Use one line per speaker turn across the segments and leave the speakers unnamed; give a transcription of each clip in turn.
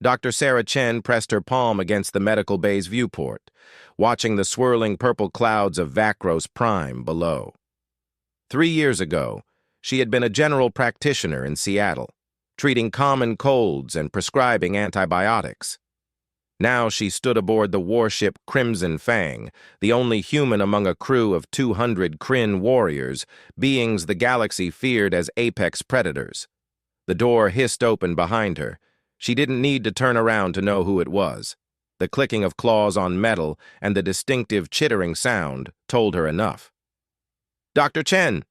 Dr. Sarah Chen pressed her palm against the medical bay's viewport, watching the swirling purple clouds of Vacros Prime below. 3 years ago, she had been a general practitioner in Seattle, treating common colds and prescribing antibiotics. Now she stood aboard the warship Crimson Fang, the only human among a crew of 200 Kryn warriors, beings the galaxy feared as apex predators. The door hissed open behind her. She didn't need to turn around to know who it was. The clicking of claws on metal and the distinctive chittering sound told her enough. "Dr. Chen,"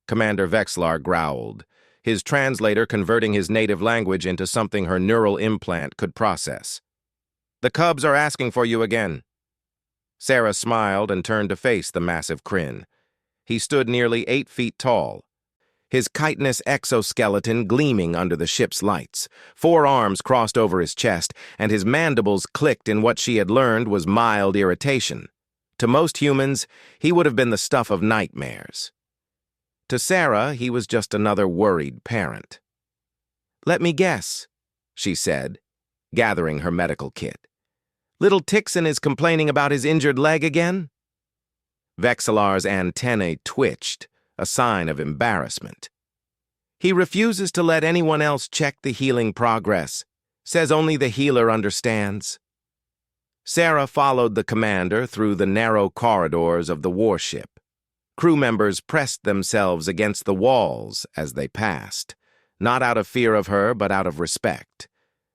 Commander Vexlar growled, his translator converting his native language into something her neural implant could process. "The Cubs are asking for you again." Sarah smiled and turned to face the massive Kryn. He stood nearly 8 feet tall, his chitinous exoskeleton gleaming under the ship's lights. 4 arms crossed over his chest, and his mandibles clicked in what she had learned was mild irritation. To most humans, he would have been the stuff of nightmares. To Sarah, he was just another worried parent. "Let me guess," she said, gathering her medical kit. "Little Tixon is complaining about his injured leg again?" Vexalar's antennae twitched, a sign of embarrassment. "He refuses to let anyone else check the healing progress. Says only the healer understands." Sarah followed the commander through the narrow corridors of the warship. Crew members pressed themselves against the walls as they passed, not out of fear of her but out of respect.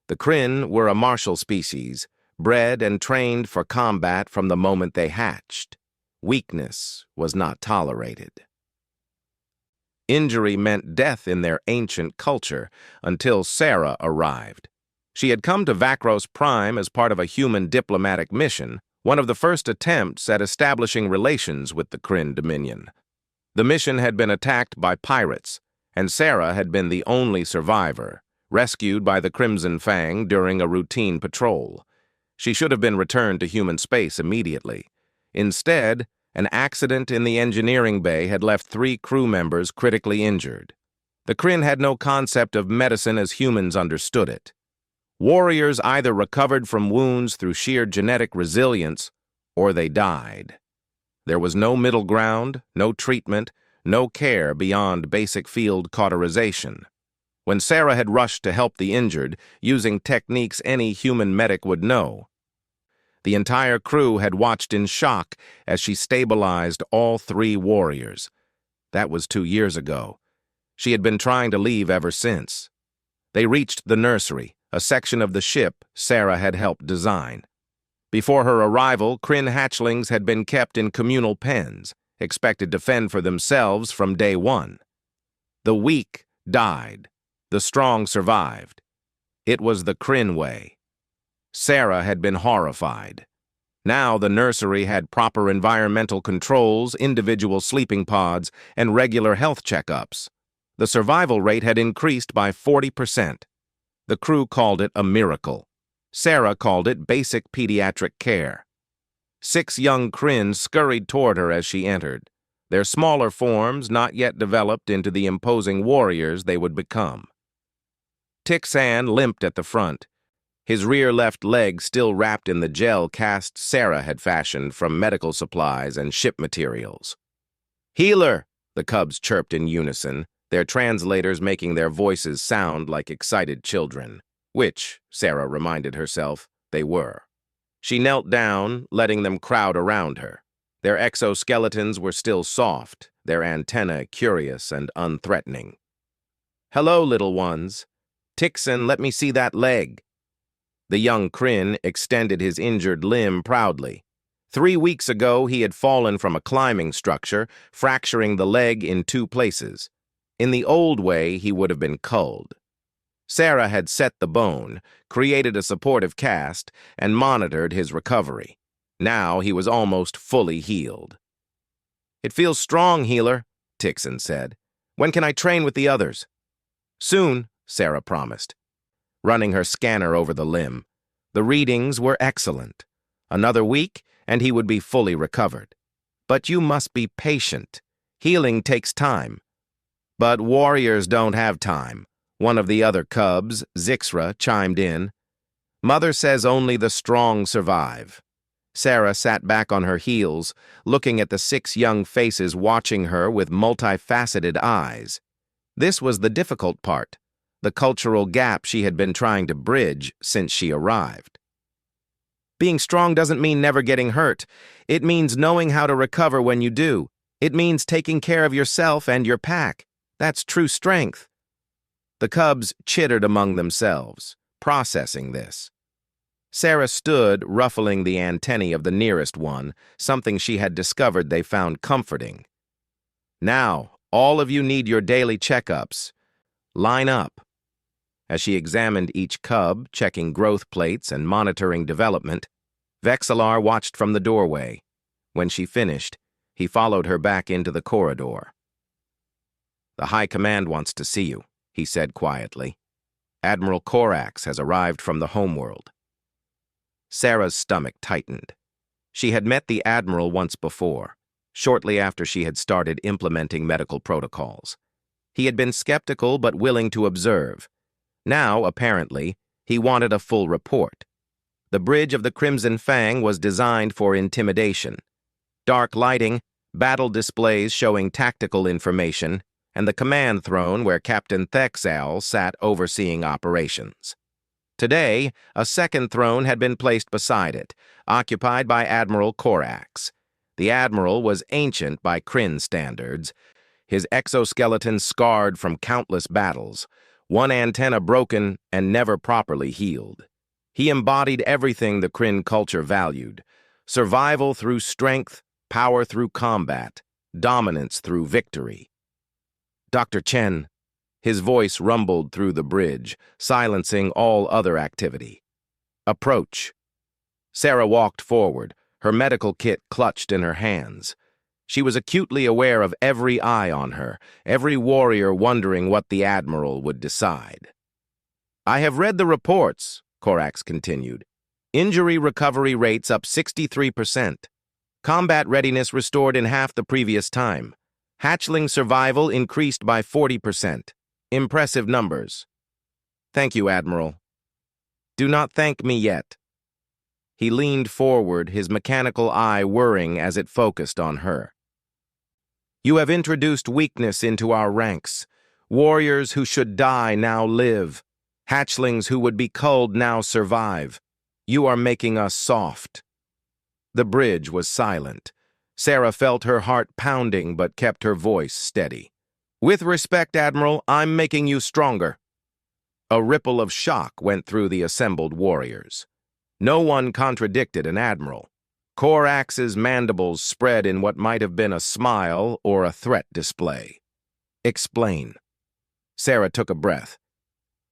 The Kryn were a martial species, bred and trained for combat from the moment they hatched. Weakness was not tolerated. Injury meant death in their ancient culture until Sarah arrived. She had come to Vacros Prime as part of a human diplomatic mission, one of the first attempts at establishing relations with the Kryn Dominion. The mission had been attacked by pirates, and Sarah had been the only survivor, rescued by the Crimson Fang during a routine patrol. She should have been returned to human space immediately. Instead, an accident in the engineering bay had left 3 crew members critically injured. The Kryn had no concept of medicine as humans understood it. Warriors either recovered from wounds through sheer genetic resilience, or they died. There was no middle ground, no treatment, no care beyond basic field cauterization. When Sarah had rushed to help the injured, using techniques any human medic would know, the entire crew had watched in shock as she stabilized all 3 warriors. That was 2 years ago. She had been trying to leave ever since. They reached the nursery, a section of the ship Sarah had helped design. Before her arrival, Kryn hatchlings had been kept in communal pens, expected to fend for themselves from day one. The weak died. The strong survived. It was the Kryn way. Sarah had been horrified. Now the nursery had proper environmental controls, individual sleeping pods, and regular health checkups. The survival rate had increased by 40%. The crew called it a miracle. Sarah called it basic pediatric care. 6 young Kryn scurried toward her as she entered, their smaller forms not yet developed into the imposing warriors they would become. Tixan limped at the front, his rear left leg still wrapped in the gel cast Sarah had fashioned from medical supplies and ship materials. "Healer!" the Cubs chirped in unison, their translators making their voices sound like excited children, which, Sarah reminded herself, they were. She knelt down, letting them crowd around her. Their exoskeletons were still soft, their antennae curious and unthreatening. "Hello, little ones. Tixon, let me see that leg." The young Kryn extended his injured limb proudly. 3 weeks ago, he had fallen from a climbing structure, fracturing the leg in 2 places. In the old way, he would have been culled. Sarah had set the bone, created a supportive cast, and monitored his recovery. Now he was almost fully healed. "It feels strong, healer," Tixon said. "When can I train with the others?" "Soon," Sarah promised, running her scanner over the limb. The readings were excellent. Another week, and he would be fully recovered. "But you must be patient. Healing takes time." "But warriors don't have time," one of the other Cubs, Zixra, chimed in. Mother says only the strong survive. Sarah sat back on her heels, looking at the 6 young faces watching her with multifaceted eyes. This was the difficult part, the cultural gap she had been trying to bridge since she arrived. Being strong doesn't mean never getting hurt. It means knowing how to recover when you do. It means taking care of yourself and your pack. That's true strength. The cubs chittered among themselves, processing this. Sarah stood, ruffling the antennae of the nearest one, something she had discovered they found comforting. Now, all of you need your daily checkups. Line up. As she examined each cub, checking growth plates and monitoring development, Vexillar watched from the doorway. When she finished, he followed her back into the corridor. "The High Command wants to see you," he said quietly. "Admiral Corax has arrived from the homeworld." Sarah's stomach tightened. She had met the Admiral once before, shortly after she had started implementing medical protocols. He had been skeptical but willing to observe. Now, apparently, he wanted a full report. The bridge of the Crimson Fang was designed for intimidation. Dark lighting, battle displays showing tactical information, and the command throne where Captain Thexal sat overseeing operations. Today, a second throne had been placed beside it, occupied by Admiral Corax. The Admiral was ancient by Kryn standards, his exoskeleton scarred from countless battles, one antenna broken and never properly healed. He embodied everything the Kryn culture valued: survival through strength, power through combat, dominance through victory. "Dr. Chen," his voice rumbled through the bridge, silencing all other activity. "Approach." Sarah walked forward, her medical kit clutched in her hands. She was acutely aware of every eye on her, every warrior wondering what the Admiral would decide. "I have read the reports," Corax continued. "Injury recovery rates up 63%. Combat readiness restored in half the previous time. Hatchling survival increased by 40%. Impressive numbers." "Thank you, Admiral." "Do not thank me yet." He leaned forward, his mechanical eye whirring as it focused on her. "You have introduced weakness into our ranks. Warriors who should die now live. Hatchlings who would be culled now survive. You are making us soft." The bridge was silent. Sarah felt her heart pounding but kept her voice steady. "With respect, Admiral, I'm making you stronger." A ripple of shock went through the assembled warriors. No one contradicted an admiral. Corax's mandibles spread in what might have been a smile or a threat display. "Explain." Sarah took a breath.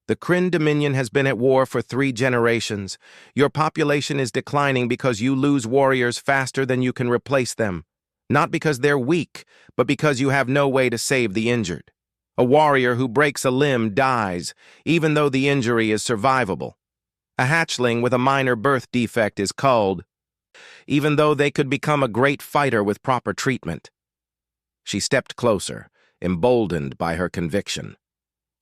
"The Kryn Dominion has been at war for 3 generations. Your population is declining because you lose warriors faster than you can replace them. Not because they're weak, but because you have no way to save the injured. A warrior who breaks a limb dies, even though the injury is survivable. A hatchling with a minor birth defect is culled, even though they could become a great fighter with proper treatment." She stepped closer, emboldened by her conviction.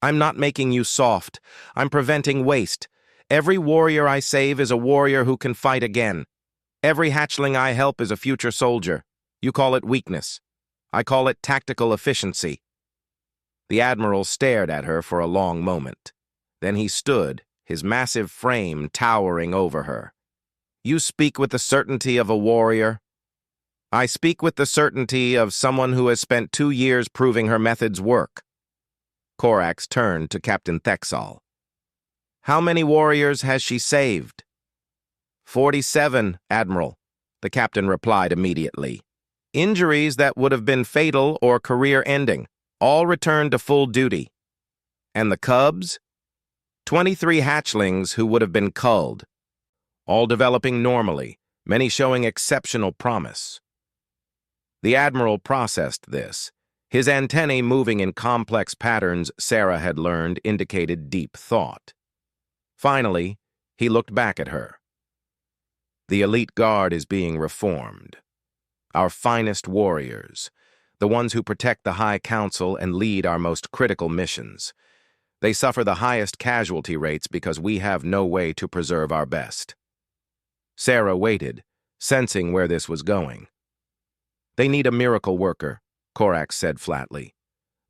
"I'm not making you soft. I'm preventing waste. Every warrior I save is a warrior who can fight again. Every hatchling I help is a future soldier. You call it weakness. I call it tactical efficiency." The Admiral stared at her for a long moment. Then he stood, his massive frame towering over her. "You speak with the certainty of a warrior." "I speak with the certainty of someone who has spent 2 years proving her methods work." Corax turned to Captain Thexal. "How many warriors has she saved?" 47, Admiral," the captain replied immediately. "Injuries that would have been fatal or career-ending, all returned to full duty." "And the cubs?" 23 hatchlings who would have been culled, all developing normally, many showing exceptional promise. The Admiral processed this. His antennae moving in complex patterns Sarah had learned indicated deep thought. Finally, he looked back at her. "The elite guard is being reformed. Our finest warriors, the ones who protect the High Council and lead our most critical missions. They suffer the highest casualty rates because we have no way to preserve our best. Sarah waited, sensing where this was going. They need a miracle worker, Korax said flatly.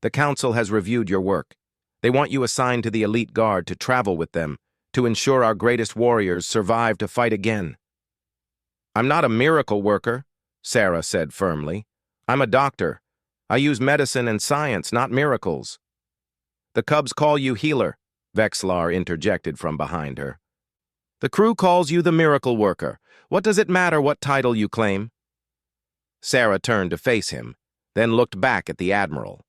The council has reviewed your work. They want you assigned to the elite guard to travel with them, to ensure our greatest warriors survive to fight again. I'm not a miracle worker, Sarah said firmly. I'm a doctor. I use medicine and science, not miracles. The Cubs call you healer, Vexlar interjected from behind her. The crew calls you the miracle worker. What does it matter what title you claim? Sarah turned to face him, then looked back at the Admiral.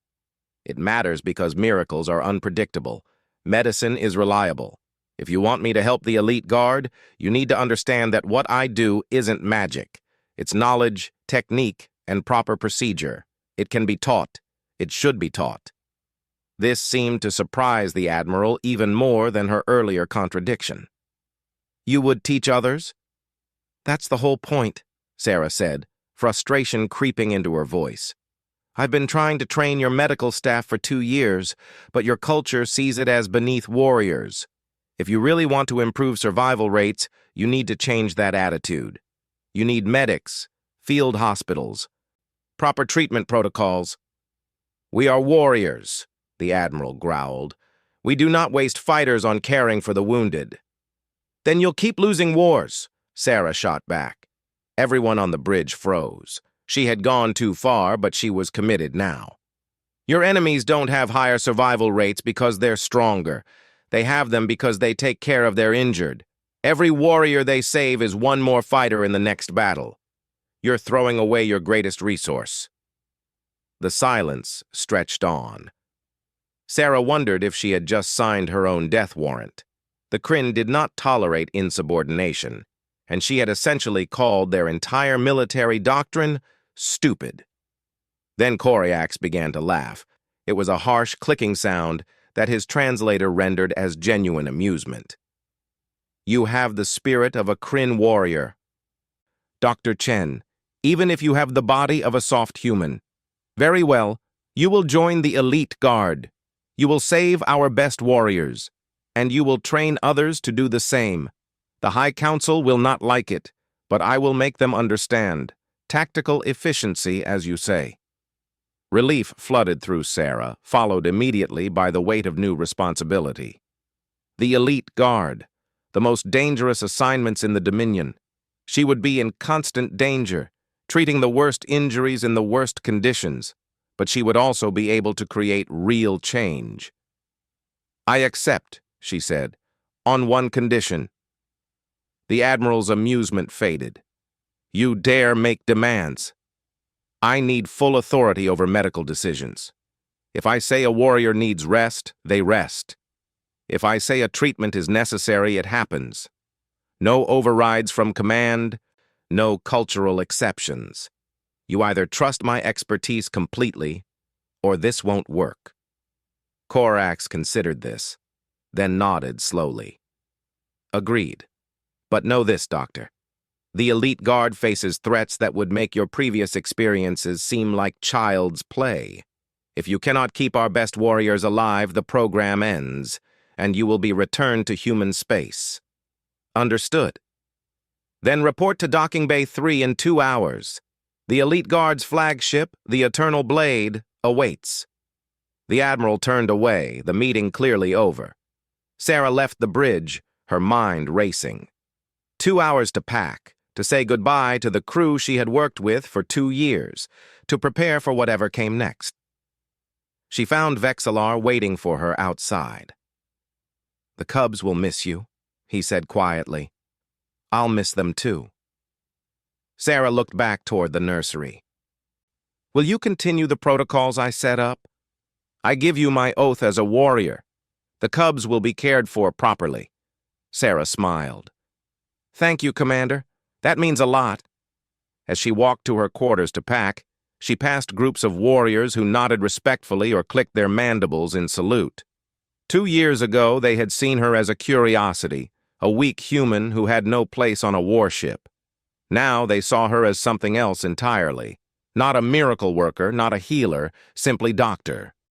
It matters because miracles are unpredictable. Medicine is reliable. If you want me to help the elite guard, you need to understand that what I do isn't magic. It's knowledge, technique, and proper procedure. It can be taught. It should be taught. This seemed to surprise the Admiral even more than her earlier contradiction. You would teach others? That's the whole point, Sarah said, frustration creeping into her voice. I've been trying to train your medical staff for 2 years, but your culture sees it as beneath warriors. If you really want to improve survival rates, you need to change that attitude. You need medics, field hospitals, proper treatment protocols. We are warriors, the Admiral growled. We do not waste fighters on caring for the wounded. Then you'll keep losing wars, Sarah shot back. Everyone on the bridge froze. She had gone too far, but she was committed now. Your enemies don't have higher survival rates because they're stronger. They have them because they take care of their injured. Every warrior they save is one more fighter in the next battle. You're throwing away your greatest resource. The silence stretched on. Sarah wondered if she had just signed her own death warrant. The Kryn did not tolerate insubordination, and she had essentially called their entire military doctrine stupid. Then Korax began to laugh. It was a harsh, clicking sound that his translator rendered as genuine amusement. You have the spirit of a Kryn warrior. Dr. Chen, even if you have the body of a soft human. Very well, you will join the elite guard. You will save our best warriors, and you will train others to do the same. The High Council will not like it, but I will make them understand. Tactical efficiency, as you say. Relief flooded through Sarah, followed immediately by the weight of new responsibility. The elite guard, the most dangerous assignments in the Dominion. She would be in constant danger, treating the worst injuries in the worst conditions, but she would also be able to create real change. I accept, she said, on one condition. The Admiral's amusement faded. You dare make demands. I need full authority over medical decisions. If I say a warrior needs rest, they rest. If I say a treatment is necessary, it happens. No overrides from command, no cultural exceptions. You either trust my expertise completely, or this won't work. Korax considered this, then nodded slowly. Agreed. But know this, Doctor. The elite guard faces threats that would make your previous experiences seem like child's play. If you cannot keep our best warriors alive, the program ends, and you will be returned to human space. Understood. Then report to Docking Bay 3 in 2 hours. The elite guard's flagship, the Eternal Blade, awaits. The Admiral turned away, the meeting clearly over. Sarah left the bridge, her mind racing. 2 hours to pack, to say goodbye to the crew she had worked with for 2 years, to prepare for whatever came next. She found Vexlar waiting for her outside. The Cubs will miss you, he said quietly. I'll miss them too. Sarah looked back toward the nursery. Will you continue the protocols I set up? I give you my oath as a warrior. The Cubs will be cared for properly. Sarah smiled. Thank you, Commander. That means a lot. As she walked to her quarters to pack, she passed groups of warriors who nodded respectfully or clicked their mandibles in salute. 2 years ago, they had seen her as a curiosity, a weak human who had no place on a warship. Now they saw her as something else entirely. Not a miracle worker, not a healer, simply doctor.